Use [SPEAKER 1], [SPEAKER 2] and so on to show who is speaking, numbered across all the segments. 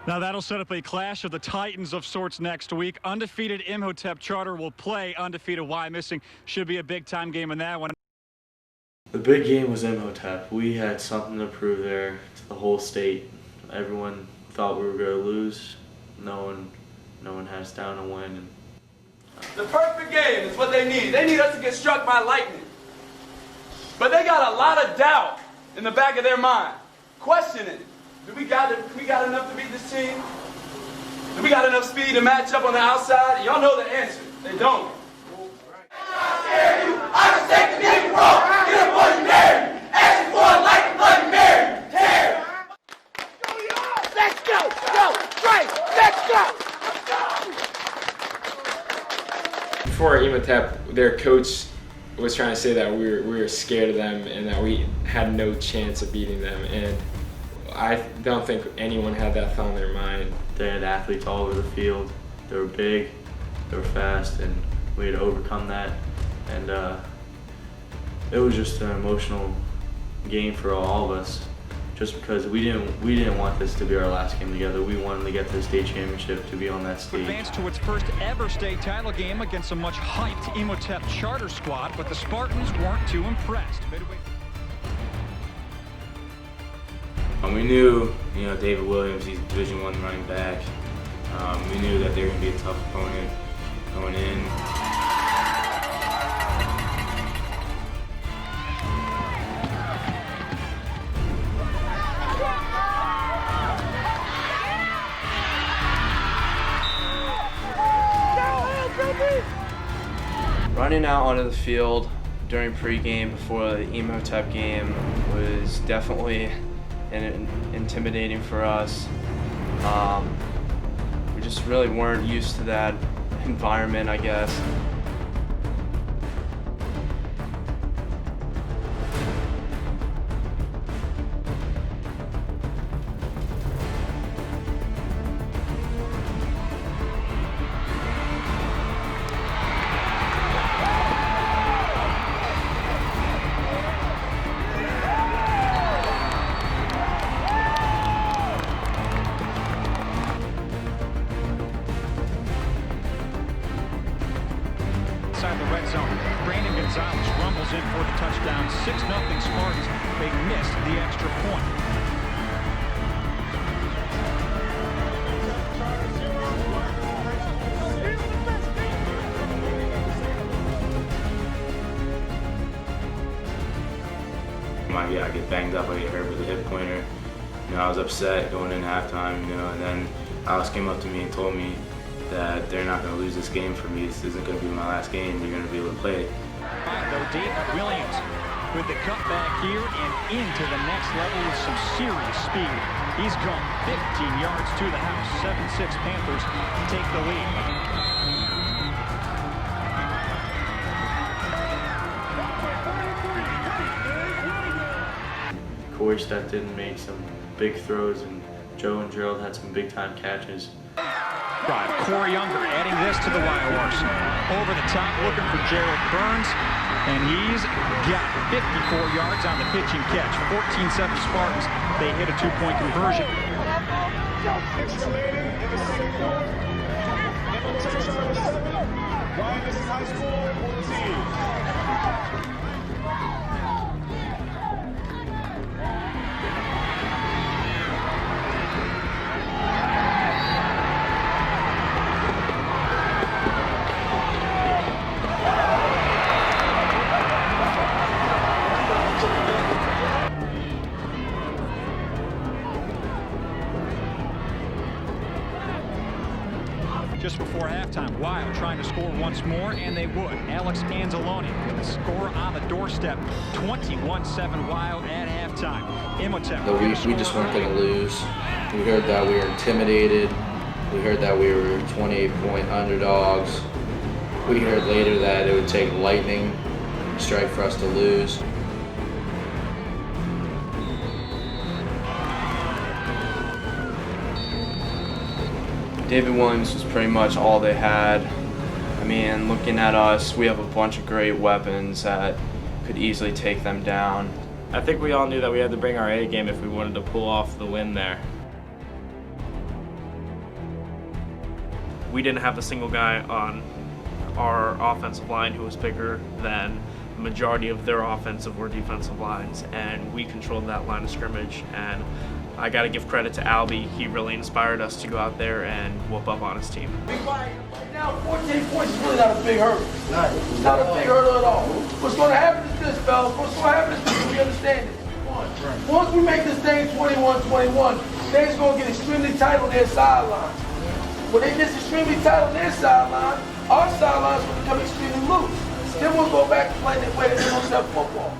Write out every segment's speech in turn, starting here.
[SPEAKER 1] Now that'll set up a clash of the Titans of sorts next week. Undefeated Imhotep Charter will play undefeated Wyomissing. Should be a big-time game in that one.
[SPEAKER 2] The big game was Imhotep. We had something to prove there to the whole state. Everyone thought we were going to lose. No one had us down to win.
[SPEAKER 3] The perfect game is what they need. They need us to get struck by lightning. But they got a lot of doubt in the back of their mind, questioning, do we got enough to beat this team? Do we got enough speed to match up on the outside? Y'all know the answer. They don't. I dare you. I can take the name wrong. Get up on your name. Ask for a light bloody Mary. Tear.
[SPEAKER 4] Let's go. Go. Right. Let's go.
[SPEAKER 5] Before Imhotep, their coach was trying to say that we were scared of them and that we had no chance of beating them, and I don't think anyone had that thought in their mind.
[SPEAKER 2] They had athletes all over the field. They were big, they were fast, and we had to overcome that. And it was just an emotional game for all of us, just because we didn't want this to be our last game together. We wanted to get to the state championship, to be on that stage.
[SPEAKER 1] Advanced to its first ever state title game against a much hyped Imhotep Charter squad, but the Spartans weren't too impressed.
[SPEAKER 6] We knew, David Williams, he's Division I running back. We knew that they were going to be a tough opponent going in.
[SPEAKER 7] Running out onto the field during pregame before the Imhotep game was definitely intimidating for us. We just really weren't used to that environment, I guess.
[SPEAKER 1] Inside the red zone, Brandon Gonzalez rumbles in for the touchdown. 6-0 Spartans. They missed the extra point.
[SPEAKER 6] I get banged up, I get hurt with a hip pointer. I was upset going in halftime, and then Alex came up to me and told me that they're not going to lose this game for me. This isn't going to be my last game. You're going to be able to play.
[SPEAKER 1] Though David Williams with the cutback here and into the next level with some serious speed. He's gone 15 yards to the house. 7-6 Panthers take the lead.
[SPEAKER 2] Corey stepped in and made some big throws, and Joe and Gerald had some big-time catches.
[SPEAKER 1] Corey Younger adding this to the Wildcats. Over the top looking for Gerald Burns, and he's got 54 yards on the pitching catch. 14-7 Spartans. They hit a two-point conversion.
[SPEAKER 8] High School team.
[SPEAKER 1] Just before halftime, Wild trying to score once more, and they would. Alex Anzalone with the score on the doorstep. 21-7 Wild at halftime. Imhotep.
[SPEAKER 9] We just weren't going to lose. We heard that we were intimidated. We heard that we were 28-point underdogs. We heard later that it would take lightning strike for us to lose.
[SPEAKER 7] David Williams was pretty much all they had. I mean, looking at us, we have a bunch of great weapons that could easily take them down.
[SPEAKER 10] I think we all knew that we had to bring our A game if we wanted to pull off the win there. we didn't have a single guy on our offensive line who was bigger than the majority of their offensive or defensive lines, and we controlled that line of scrimmage. And I got to give credit to Albie. He really inspired us to go out there and whoop up on his team.
[SPEAKER 4] Right now, 14 points is really not a big hurdle. Not a big hurdle at all. What's going to happen is this, fellas. What's going to happen is this. We understand it. Once we make this thing 21-21, things going to get extremely tight on their sidelines. When they get extremely tight on their sideline, our sidelines will become extremely loose. Then we'll go back to playing that way that they don't have football.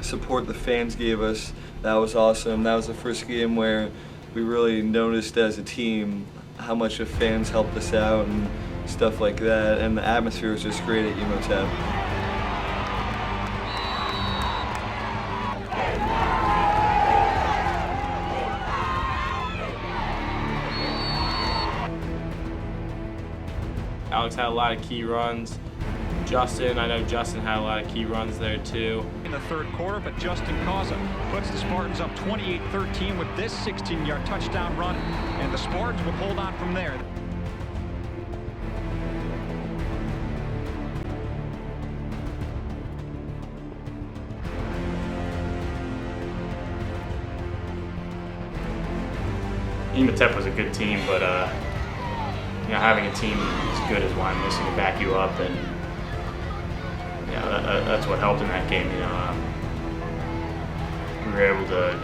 [SPEAKER 11] Support the fans gave us, that was awesome. That was the first game where we really noticed as a team how much the fans helped us out and stuff like that, and the atmosphere was just great at Imhotep.
[SPEAKER 5] Alex had a lot of key runs. I know Justin had a lot of key runs there too.
[SPEAKER 1] In the third quarter, but Justin Causa puts the Spartans up 28-13 with this 16-yard touchdown run, and the Spartans would hold on from there.
[SPEAKER 6] Imhotep was a good team, but having a team as good as Wyomissing to back you up, and that's what helped in that game. We were able to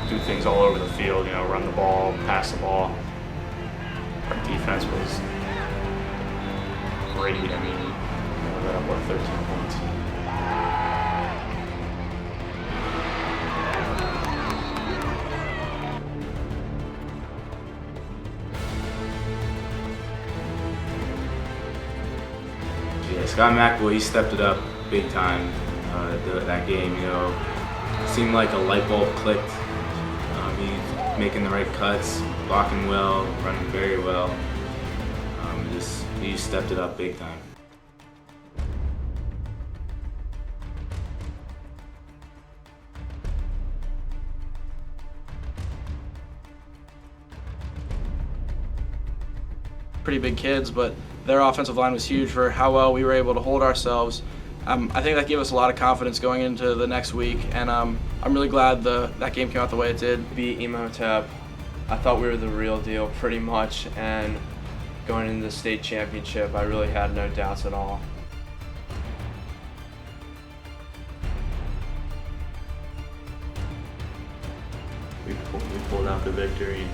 [SPEAKER 6] do things all over the field. Run the ball, pass the ball. Our defense was great. We got up 13 points. Yeah, Scott Maxwell, he stepped it up big time that game. Seemed like a light bulb clicked. He's making the right cuts, blocking well, running very well. He stepped it up big time.
[SPEAKER 7] Pretty big kids, but their offensive line was huge for how well we were able to hold ourselves. I think that gave us a lot of confidence going into the next week, and I'm really glad that game came out the way it did.
[SPEAKER 10] Beat Imhotep. I thought we were the real deal pretty much, and going into the state championship, I really had no doubts at all.
[SPEAKER 2] We pulled out the victory.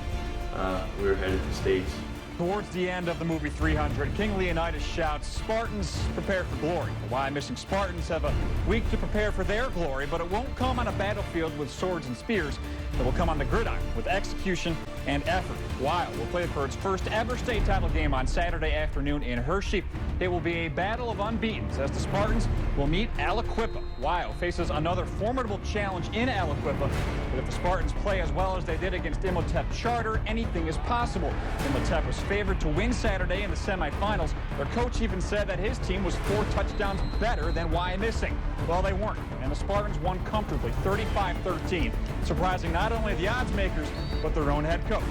[SPEAKER 2] We were headed to states.
[SPEAKER 1] Towards the end of the movie 300, King Leonidas shouts, "Spartans, prepare for glory." The Wyomissing Spartans have a week to prepare for their glory, but it won't come on a battlefield with swords and spears. It will come on the gridiron with execution and effort. Weill will play for its first ever state title game on Saturday afternoon in Hershey. It will be a battle of unbeatens as the Spartans will meet Aliquippa. Weill faces another formidable challenge in Aliquippa, but if the Spartans play as well as they did against Imhotep Charter, anything is possible. Imhotep was favored to win Saturday in the semifinals. Their coach even said that his team was 4 touchdowns better than Wyomissing. Well, they weren't, and the Spartans won comfortably, 35-13, surprising not only the odds makers, but their own head coach.